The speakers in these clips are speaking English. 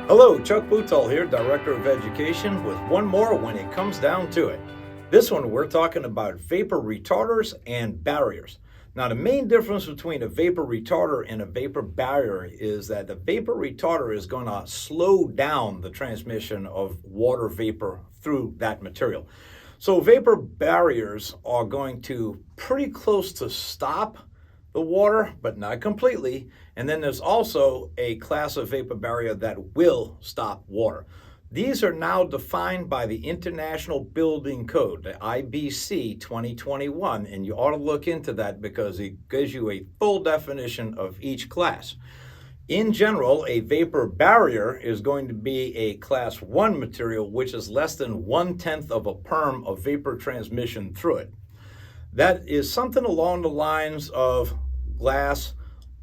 Hello, Chuck Boutall here, Director of Education, with one more when it comes down to it. This one we're talking about vapor retarders and barriers. Now, the main difference between a vapor retarder and a vapor barrier is that the vapor retarder is going to slow down the transmission of water vapor through that material. So vapor barriers are going to pretty close to stop the water, but not completely. And then there's also a class of vapor barrier that will stop water. These are now defined by the International Building Code, the IBC 2021, and you ought to look into that because it gives you a full definition of each class. In general, a vapor barrier is going to be a class 1 material, which is less than 1/10 of a perm of vapor transmission through it. That is something along the lines of glass,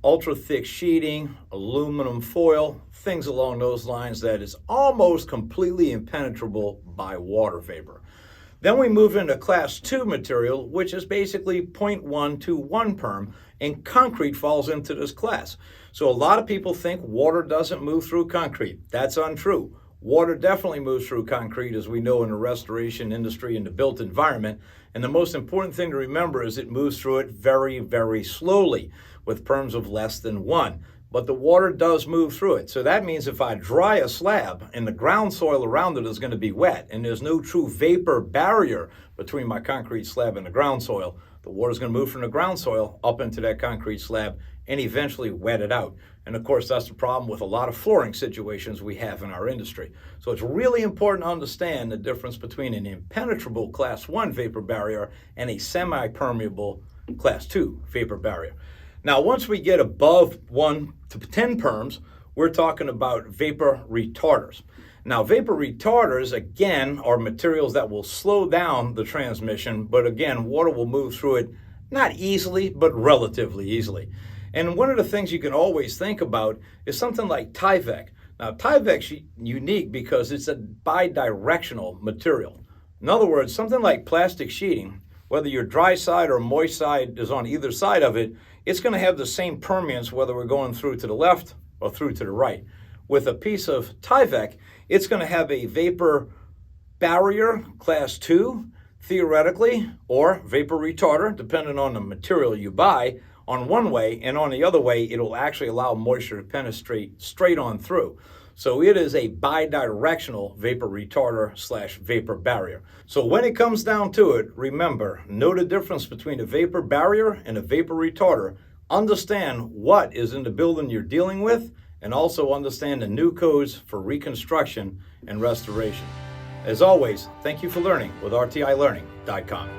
ultra-thick sheeting, aluminum foil, things along those lines that is almost completely impenetrable by water vapor. Then we move into class 2 material, which is basically 0.1 to 1 perm, and concrete falls into this class. So a lot of people think water doesn't move through concrete. That's untrue. Water definitely moves through concrete, as we know in the restoration industry and the built environment. And the most important thing to remember is it moves through it very, very slowly with perms of less than 1. But the water does move through it. So that means if I dry a slab and the ground soil around it is going to be wet and there's no true vapor barrier between my concrete slab and the ground soil, the water is going to move from the ground soil up into that concrete slab and eventually wet it out. And of course, that's the problem with a lot of flooring situations we have in our industry. So it's really important to understand the difference between an impenetrable class 1 vapor barrier and a semi-permeable class 2 vapor barrier. Now, once we get above 1 to 10 perms, we're talking about vapor retarders. Now, vapor retarders, again, are materials that will slow down the transmission, but again, water will move through it not easily, but relatively easily. And one of the things you can always think about is something like Tyvek. Now, Tyvek's unique because it's a bidirectional material. In other words, something like plastic sheeting, whether your dry side or moist side is on either side of it, it's going to have the same permeance whether we're going through to the left or through to the right. With a piece of Tyvek, it's going to have a vapor barrier, class 2, theoretically, or vapor retarder, depending on the material you buy, on one way, and on the other way, it'll actually allow moisture to penetrate straight on through. So it is a bidirectional vapor retarder / vapor barrier. So when it comes down to it, remember, know the difference between a vapor barrier and a vapor retarder. Understand what is in the building you're dealing with, and also understand the new codes for reconstruction and restoration. As always, thank you for learning with RTIlearning.com.